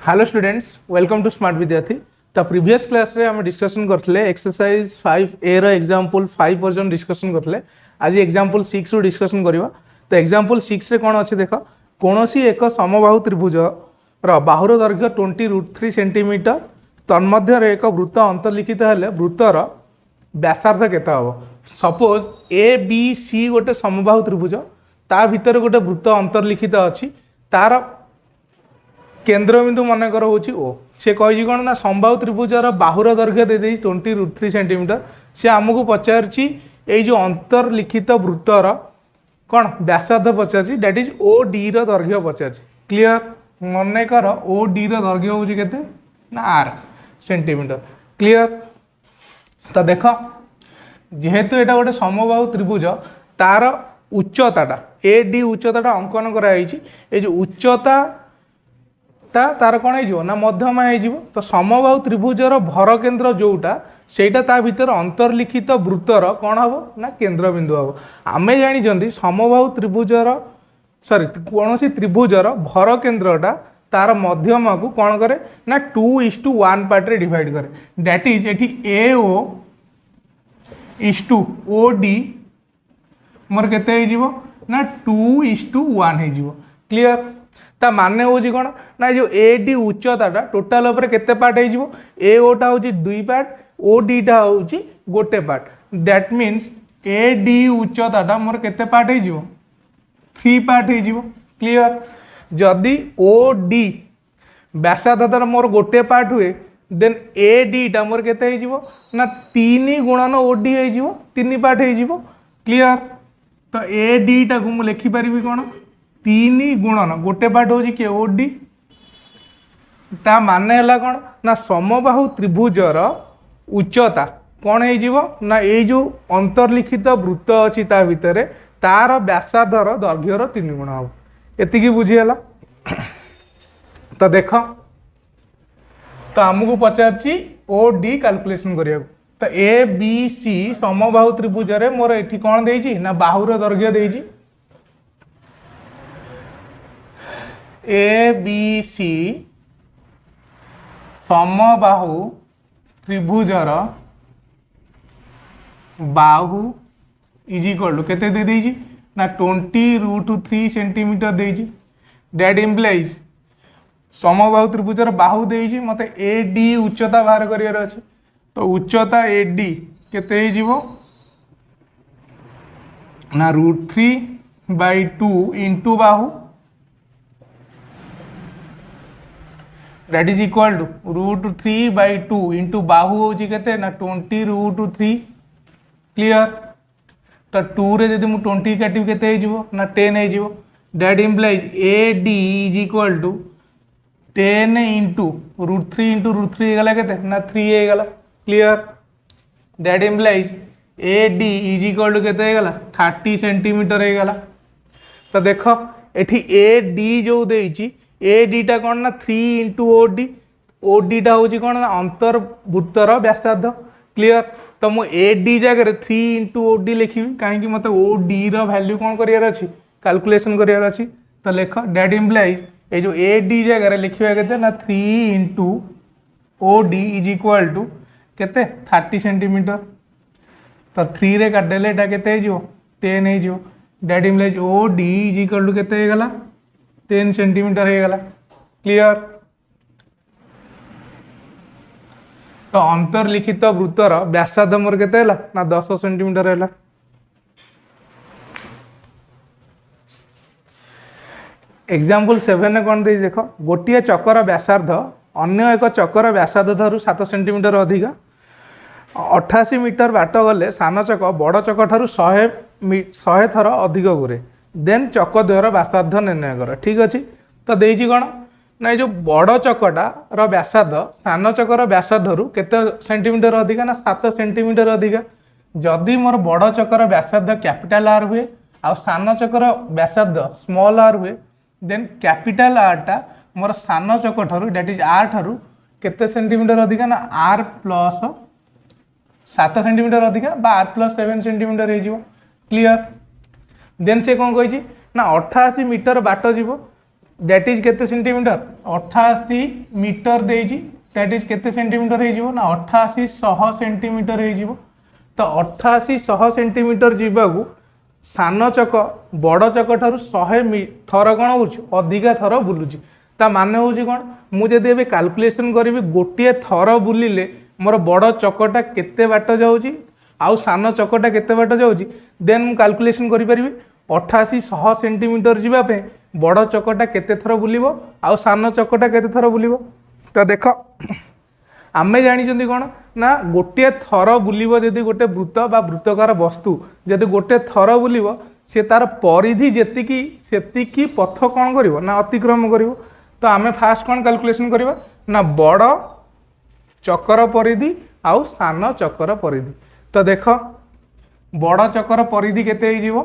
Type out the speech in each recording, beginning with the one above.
Hello students, welcome to smart Vidyarthi. तो previous class रे हम डिस्कशन करथले एक्सरसाइज 5A रो एग्जांपल 5 वर्जन डिस्कशन करथले। आज एग्जांपल 6 रो डिस्कशन करिवा। तो एग्जांपल 6 रे कोन अछि देखो, कोनोसी एक समबाहु त्रिभुज रो बाहुर दैर्घ्य 20√3 सेंटीमीटर तन्मध्य रे एक वृत्त अंतर्लिखित हेले वृत्तर व्यासार्ध केते हबो। सपोज ए बी सी गोटे समबाहु त्रिभुज, ता भितर गोटे वृत्त अंतर्लिखित अछि, तार केन्द्रबिंदु मनकर हूँ ओ सी कही कौन ना समबाहु त्रिभुजर बाहुर दैर्घ्य दे 20√3 सेंटीमीटर। सी आमको पचारची ये जो अंतर्लिखित वृत्तर कौन व्यासार्ध पचारची, दैट इज ओ डी दैर्घ्य पचारची। क्लियर? मनकर ओ डी दैर्घ्य हूँ केते ना आर सेंटीमीटर। क्लियर? तो देख, जेहेतु यहाँ गोटे समबाहु त्रिभुज, तार उच्चता ए डी उच्चता अंकन कराई, जो उच्चता तार कौन हो ना मध्यमा हो। तो समबाहु त्रिभुजर भर केन्द्र जोटा सेटा ता भीतर अंतर्लिखित वृत्तर कौन हम ना केन्द्र बिंदु हम। आमे जानी समबाहु त्रिभुजर कौन त्रिभुजर भर केन्द्रटा तार मध्यमा को कौन करे ना 2:1 पार्ट रे डिवाइड करे। दैट इज एठी A O is two O D मोर केते हो ना 2:1 हो। क्लियर? ता माने हूँ कौन ना जो ए डी उच्चता टोटाल उपर केते पार्ट हो, ए ओटा हूँ 2 पार्ट, ओ डी टा हूँ गोटे part. That means A D उच्चता मोर केते पार्ट हो 3 पार्ट हो। क्लियर? जदि ओ डी व्यासार्ध मोर गोटे पार्ट हुए, देन ए डी टा मोर केते हो ना 3 गुणन ओ डी हो 3 पार्ट हो। क्लियर? तो ए डी टा को मु लिखि परिबी कौन 3 गुणन गोटे पार्ट हूँ कि ओ डी। ता माने हला कौन ना समबाहु त्रिभुजर उच्चता कौन हो ना ये जो अंतर्लिखित वृत्त अच्छी ता भितर तार व्यासार्धर दैर्घ्यर 3 गुण हम। एतिकी बुझीगला? तो देख, तो आमको पचारची ओ डी कैलकुलेशन करिया। तो ए बी सी समबाहु त्रिभुज रे मोर एठी कौन देइची ना बाहुर दैर्घ्य देइची। ए बी सी समबाहु त्रिभुजर बाहु इज इक्वल टू केते दे देइची ना 20√3 सेंटीमीटर देइची। दैट इम्प्लाइज समबाहु त्रिभुजर बाहु देइची, मते ए डी उच्चता बाहर करियार अछि। तो उच्चता ए डी केते हिजिवो ना √3/2 इंटू बाहु, that is equal to √3/2 into बाहु होची केते ना 20√3। क्लियर? तो 2 रे जदि मु 20 काटिव केते हिजिवो ना 10 हिजिवो। That implies A D is equal to 10 into √3 into √3 गला केते ना 3 हे गला। Clear? That implies A D is equal to केते गला 30 सेंटीमीटर हे गला। तो देख, एठी ए डी जो देइची, ए डी टा कौन ना 3 into O D, O D टा हूँ कौन ना अंतर्वृत्तर व्यासार्ध। क्लियर? तो मु ए डी जगह 3 इंटू ओ डी लिखी, कहीं मत ओ डी वैल्यू कौन करार अच्छी कैलकुलेशन करार अच्छी। तो लिख, दैट इम्प्लाइज ये जो ए डी जगह लिखा के ना 3 into O D is equal to केते 30 सेंटीमीटर। तो 3 रे काटदेले एटा केते हो 10 हो। That implies O D is equal to केते गला 10 सेंटीमीटर हो गला। क्लियर? तो अंतर्लिखित वृत्तर व्यासार्ध मोर केते ना 10 सेंटीमीटर है। एग्जांपल 7 ने कौन दे देख, गोटे चकर व्यासार्ध अन्य एक चकर व्यासार्ध ठारू 7 सेंटीमीटर अधिका 88 मीटर बाट गले सान चक बड़ चक ठारू 100 थर अधिक घूरे, देन चक द्वयर व्यासार्ध निर्णय कर। ठीक अच्छे? तो देइची कौन ना जो बड़ चकटार व्यासार्ध सान चकर व्यासार्धरू केते सेंटीमीटर अधिका ना 7 सेंटीमीटर अधिका। जदि मोर बड़ चकर व्यासार्ध कैपिटल आर हुए आ सान चकर व्यासार्ध स्मॉल आर हुए, देन कैपिटल आर टा मोर सान चक ठारू दैट इज आर ठारू केते सेंटीमीटर अधिका ना आर प्लस 7 सेंटीमीटर अधिका बा आर प्लस 7 सेंटीमीटर हो। क्लियर? देन से कौन कही ना 88 मीटर बाट जीव दैट इज केते सेंटीमीटर 88 मीटर देजी दैट इज केते सेंटीमीटर हे जीवो ना 88 100 सेंटीमीटर हे जीवो तो 88 100 सेंटीमीटर जीवाकू सान चक बड़ चक ठारू 100 थर कौन हो अधिका थर बुलूची ता माने हूँ कौन मुझे ए कैलकुलेशन करी गोटे थर बुलिले मोर बड़ चकटा केते बाट जाऊँगी आउ सान चकटा केते बाट जाऊँगी देन मु कैलकुलेशन करि परिबी 88 100 सेंटीमीटर जीवापे बड़ चकटा केते थर बुलिबो आउ सान चकटा केते थर बुलिबो तो देख आमे जानी कौन ना गोटे थर बुलिबो जदि गोटे वृत्त बा वृत्तकार वस्तु जदि गोटे थर बुलिबो से तार परिधि जेतिकी सेतिकी पथ कौन करिवो ना अतिक्रम करिवो तो आमे फास्ट कौन कैलकुलेशन करिवो ना बड़ चक्कर परिधि आउ सान चक्कर परिधि तो देख बड़ चक्कर परिधि केते हो जीवो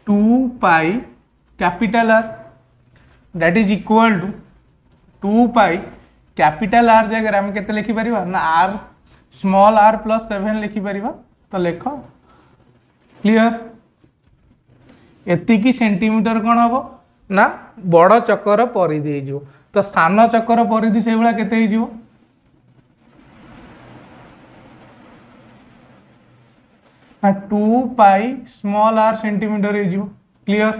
2 pi capital R that is equal to 2 pi capital R जगह आम के लिखिपर ना आर स्मॉल आर प्लस 7 लिखिपर तो लिख क्लियर एतिकी सेंटीमीटर कौन हम ना बड़ चक्कर परिधि हो तो सान चक्कर परिधि से भाया केते हो 2 पाई स्मॉल आर सेंटीमीटर हो क्लियर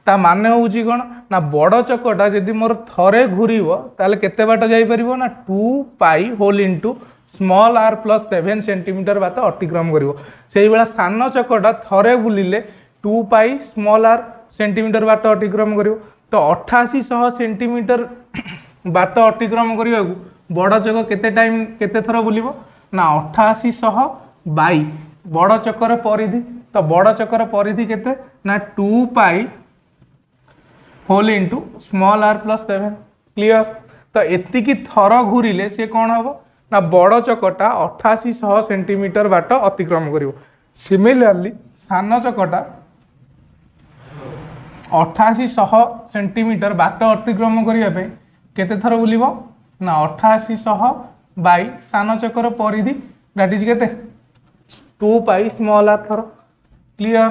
ता माने हूँ कौन ना बड़ चकटा जदि मोर थरे घूर ताले केते बाट जापर ना 2 pi whole into small R plus 7 centimetre बात अतिक्रम कर से भाया सान चकटा थरे बुलिले 2 पाई स्मॉल आर सेंटीमीटर बाट अतिक्रम कर तो 8800 सेंटीमीटर बाट अतिक्रम करने को बड़ चक केते टाइम केते थर बुलिबो ना 8800 बाई बड़ चक्कर परिधि तो बड़ चक्कर परिधि केते ना 2 pi whole into small R plus 7 clear तो एतिकी थर घूरिले से कौन हम ना बड़ चकटा 8800 सेंटीमीटर बाट अतिक्रम कर सिमिलरली सान चकटा 8800 सेंटीमीटर बाट अतिक्रम करने केते थर बुलिबो ना 8800 बाई सान चक्कर परिधि दैट इज केते 2 पाई स्मॉल आर थर क्लियर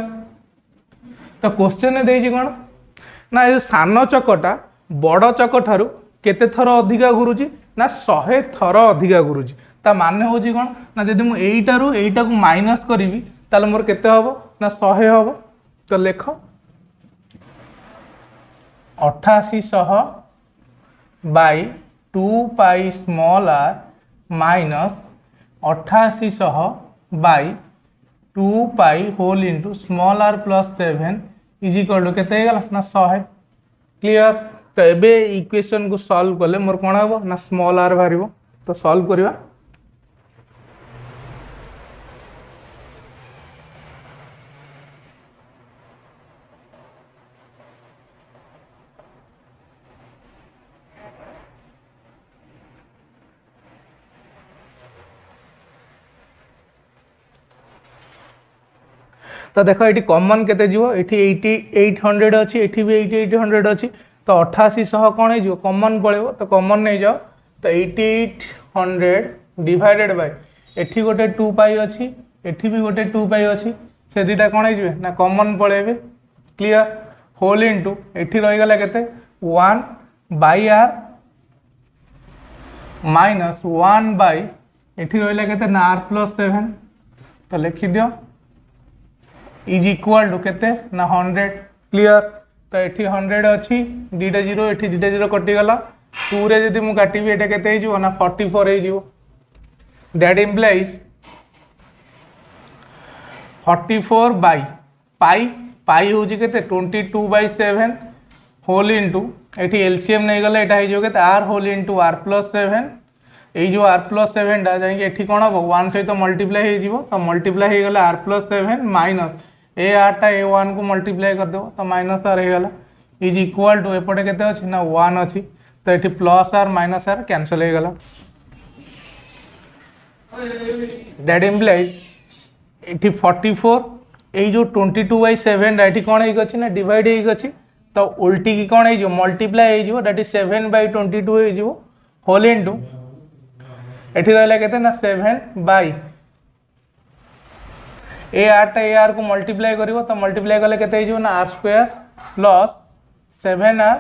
तो क्वेश्चन देछि कोन ना ये सान चकटा बड़ चक ठारू केते थर अधिका घुरुची ना 100 थर अधिका घुरुची ता माने होची कोन ना जदि मु एइटारू एइटा को माइनस करिवि ताले मोर केते हबो ना 100 हबो तो लेख 8800 by 2 pi small R minus 8800 by 2 pi whole into small R plus 7 is equal to केते गला ना 100 क्लियर तो एबे इक्वेशन को सॉल्व कले मोर कोन हबो ना स्मॉल आर बाहरिबो तो सॉल्व करिवा तो देख ये कॉमन केते जीवो ये 8800 अच्छी ये भी 8800 अच्छी तो 8800 कौन हो कॉमन पड़ेगा तो कॉमन नहीं जाओ तो 8800 डिवाइडेड बाय एठी गोटे 2 पाई अच्छी एठी भी गोटे 2 पाई अच्छी से दुटा कौन हो ना कॉमन पड़ेबे क्लियर होल इंटू एठी रही गला केते 1 बाई आर माइनस 1 बाई एठी रही केते ना आर प्लस 7 तो लिखि दियो इज इक्वल टू केते ना 100 क्लियर तो एठी 100 अच्छी दीटा जीरो एठी दीटा जीरो कटिगला 2 रे जदि मु काटिबी एटा केते हे जीवो ना 44 हे जीवो दैट इंप्लाइज 44 बाई पाई पाई होजी केते 22/7 होल इंटू एठी एलसीएम नहीं गला एटा हे जीवो केते R whole into R plus 7 ए जो आर प्लस 7 टा जाई एठी कोन हो 1 सहित मल्टीप्लाई हे जीवो तो मल्टीप्लाई हे गला आर प्लस 7 माइनस ए आर टा ए 1 को मल्टीप्लाई कर दो तो माइनस आर हे गला इज इक्वल टू एपटे केते अछि ना 1 अछि तो एठी plus R minus R cancel हे गला दैट इंप्लाइज एठी 44 ए जो 22/7 एठी कोन हे गछि ना डिवाइड हे गछि तो उल्टी की कोन हे जो मल्टीप्लाई हे जो दैट इज 7/22 हे जो होल इनटू एठी रहला केते ना 7 बाई ए आर ए आर को मल्टीप्लाई करिवो तो मल्टीप्लाई कले केते हिजो ना R square plus 7r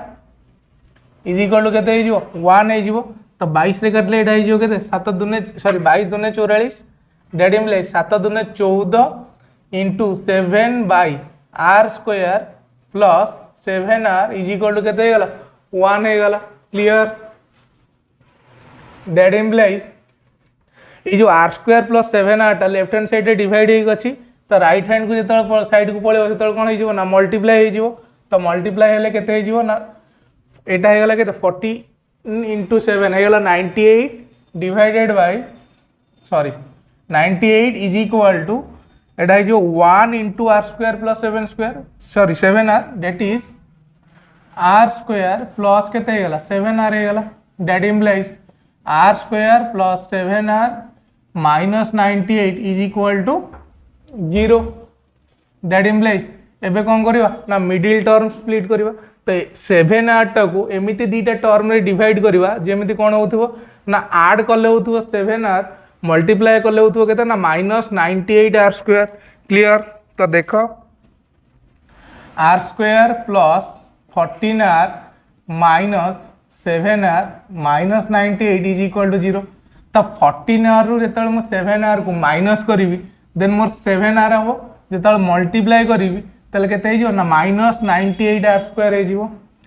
is equal to केते हिजो 1 हिजो तो 22 रे कटले एटा हिजो केते 7 दुने सॉरी 22 दुने 44 दैट इम्प्लाइज 7 दुने 14 into 7 by R square plus 7r is equal to केते गला 1 हे गला क्लियर दैट इम्प्लाइज ये जो आर स्क्वायर प्लस 7r टा लेफ्ट हैंड साइड डिवाइड हो गछि तो राइट हैंड को जो साइड को पळेबो सेतल कोन हो ना मल्टीप्लाई हो तो मल्टीप्लाई हेले केते हो ना एटा हे गला केते 40 इंटू 7 हे गला 98 divided by sorry 98 is equal to एटा हे जो 1 into R square plus 7 square sorry 7r that is R square plus केते हे गला 7r हे गला that implies R square plus 7r minus 98 is equal to 0 that implies एबे कौन करिवा ना मिडिल टर्म स्प्लिट करिवा तो 7r टाको एमिति दीटा टर्म रे डिवाइड करिवा जेमिति कोन होथबो ना ऐड करले होथबो 7r मल्टीप्लाई करले होथबो केते ना माइनस 98 आर स्क्वायर क्लियर तो देखो R square plus 14r minus 7r minus 98 is equal to 0 तो 14r रु जेतल मु 7r को माइनस करिवि देन मोर 7r हो जेतल मल्टीप्लाई करिवि तले केते हिजो ना माइनस 98 आर स्क्वायर हे जिवो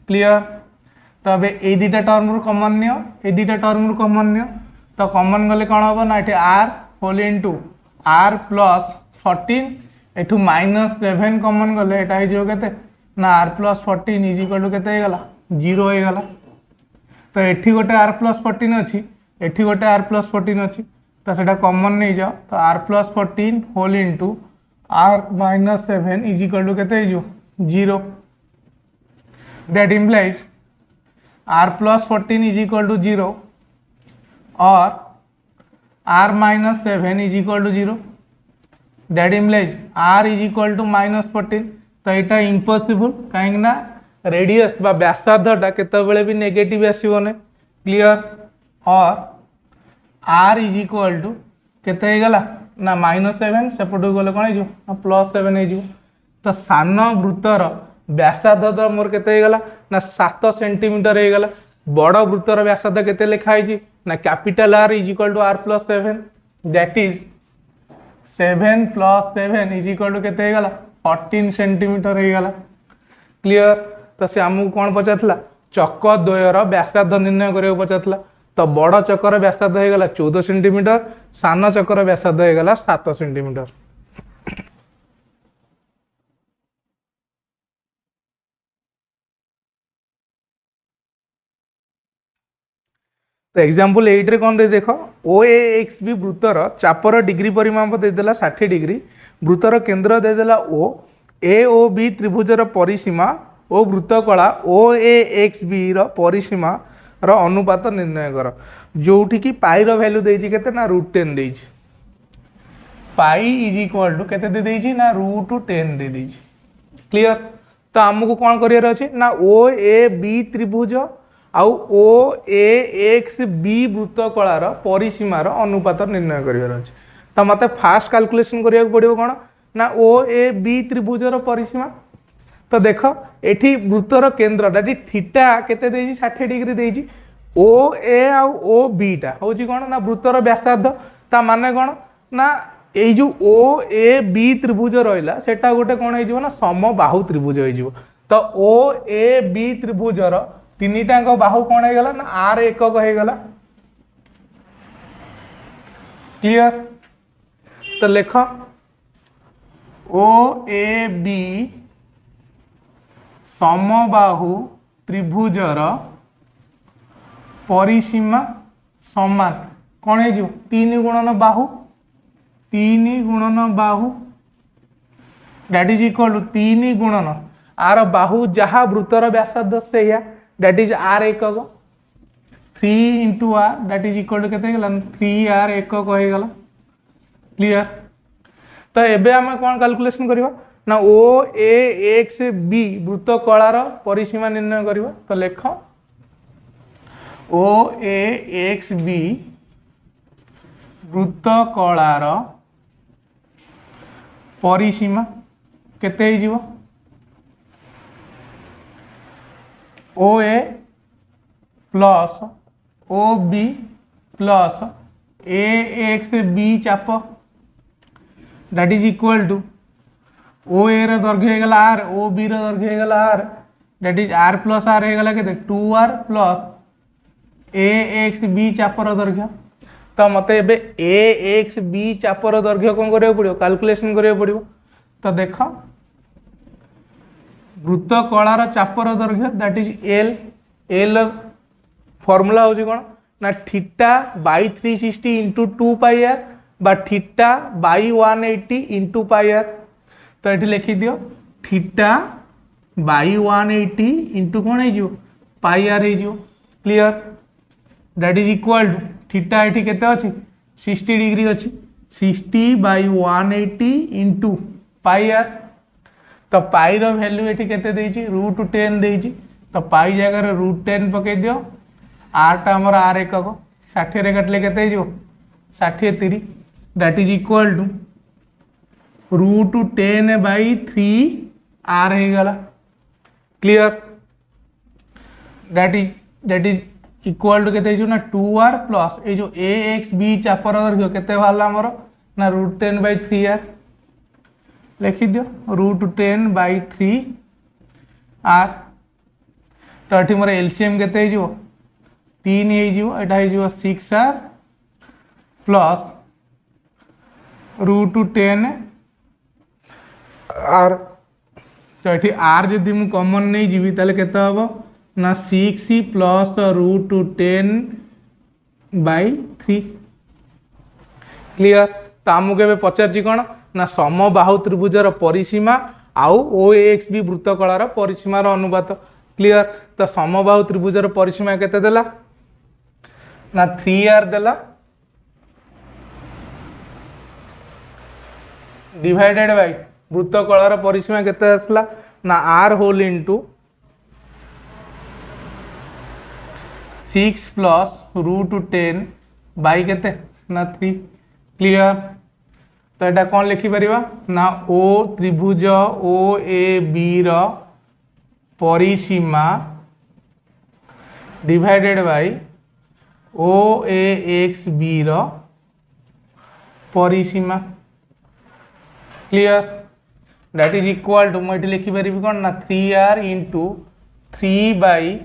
क्लियर तो अबे ए दीटा टर्म रु कॉमन नियो ए दीटा टर्म रु कॉमन नियो तो कॉमन गले कोन होबो ना एठी r whole into r plus 14 एठू माइनस 7 कॉमन गले एटा हे जिवो केते ना r plus 14 is equal to केते हे गला 0 हे गला तो एठी गोटे r प्लस 14 अछि एठी गोटे r प्लस 14 अछि तो सेटा कॉमन नहीं जाओ तो r plus 14 whole into r minus 7 is equal to केते हिजो 0 that implies r plus 14 is equal to 0 और r minus 7 is equal to 0 that implies r is equal to minus 14 तो यहाँ इम्पॉसिबल कहीं ना रेडियस बा व्यासार्धटा केतबेले भी नेगेटिव आसीबो ने क्लियर और r इज इक्वल टू केते गला ना माइनस 7 सेपटू गले कोन हिजो ना प्लस 7 हिजो तो सान वृत्तर व्यासार्ध तो मोर केते गला ना 7 सेंटीमीटर हे गला बड़ वृत्तर व्यासार्ध केते लिखा हिजी ना capital R is equal to r plus 7 that is 7 plus 7 is equal to केते गला 14 सेंटीमीटर हे गला क्लियर तो से आमको कौन पचारला चक द्वयर व्यासार्ध निर्णय करियो पचारला तो बड़ चक्कर व्यासार्ध हो गला 14 सेंटीमीटर सान चक्कर व्यासार्ध हो गला 7 सेंटीमीटर तो एग्जांपल 8 रे कौन दे देखो OAXB वृत्तर चापर डिग्री परिमाप देदेला 60 डिग्री वृत्तर केंद्र देदेला O AOB त्रिभुजर परिसीमा और वृत्तकला OAXB रो परिसीमा रो अनुपात निर्णय कर जोठी की पाई रो वैल्यू देछि केते ना √10 देछि पाई इज इक्वल टू केते दे देछि ना √10 दे देछि क्लियर तो हमको कौन करियर अछि ना OAB त्रिभुज आउ OAXB वृत्तकलार परिसीमार अनुपात निर्णय करियर अछि तो मते फास्ट कैलकुलेशन करिया पड़िबो कोन ना OAB त्रिभुजर परिसीमा तो देख एठी वृत्तर केंद्र दैट थीटा केते देछि 60 डिग्री देछि OA आउ OB टा होछि कोन ना वृत्तर व्यासार्ध ता माने कोन ना एई जो OAB त्रिभुज रहिला सेटा गोटे कोन हे जिवो ना समबाहु त्रिभुज हे जिवो तो OAB त्रिभुजर तीनिटाक बाहु कौन है गला ना r एकक है गला क्लियर तो लेख OAB समबाहु त्रिभुजर परिसीमा समान कौन है जो 3 गुणन बाहु दैट इज इक्वल टू 3 गुणन आर बाहु जहाँ वृत्तर व्यासार्ध से दैट इज r एकक 3 into r that is equal to केते गला 3r एकक हो गला क्लियर तो एबे हम कोन कैलकुलेशन करबा ना OAXB वृत्तकलार परिसीमा निर्णय करबा तो लेख OAXB परिसीमा केते ही जीवो O A plus O B plus A X B चाप that is equal to O A रो दैर्घ्य हो गला आर ओ बी रो दैर्घ्य हो गला R that is R plus R हो गला केते 2r plus A X B चाप रो दैर्घ्य तो मते एबे ए एक्स बी चाप रो दैर्घ्य कोन करियो पड़ियो कैलकुलेशन करियो पड़ियो तो देखो वृत्त कलार चापर दैर्घ्य that is L L formula होची कोन ना theta by 360 into 2 pi R बा theta by 180 into pi R तो ये लिखि दियो थीटा बाय 180 इंटू कौन हो पाई आर हो clear that is equal to theta ये केते अछि 60 डिग्री अछि 60 बाय 180 इंटू पाई आर तो पाई रो वैल्यू ये केते देछि √10 देछि तो पाई जगह √10 पके दियो आर टा हमर आर एकक 60 रे कटले केते हो 60 30 that is equal to √10 by 3 R हो गला clear that is equal to केते ना 2r प्लस ए जो ए एक्स बी चापर दैर्घ्य केते बाहला हमर ना √10 बाई 3r लिखि दियो √10 बाई 3 आर तो ये मोर एलसीएम केते हो 3 एटा हो 6r प्लस √10 आर तो ये आर जदि मु कॉमन नहीं जीवी ताले केते हबो ना 6 प्लस √10 बाई 3 क्लियर तो आमको एवं पचार कौन ना समबाहु त्रिभुजर परिसीमा आउ ओ एक्स बी वृत्त कलार परिसीमार अनुपात क्लियर तो समबाहु त्रिभुजर परिसीमा केते देला ना 3r देला डिवाइडेड बाय वृत्त कलार परिसीमा केते आसला ना r whole into 6 plus √10 by केते ना 3 क्लियर तो यहाँ कौन लिखिपर ना ओ त्रिभुज ओ ए बी रो परिसीमा divided by O A X B रो परिसीमा clear that is equal to मुझे लिखिपर कौन ना 3r इंटू 3 बाई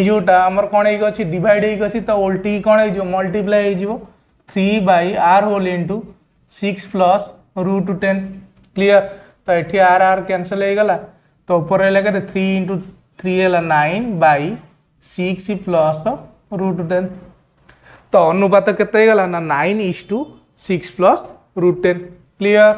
जोटा आमर कौन होगी डिवाइड होगी तो उल्टी कौन हो मल्टीप्लाई हो 3 by R whole into 6 plus √10 clear तो ये आर आर कैंसल हो गला तो ऊपर रहा के 3 इंटू 3 है 9 बाई 6 प्लस √10 तो अनुपात केते गला ना 9:6 प्लस √10 क्लियर।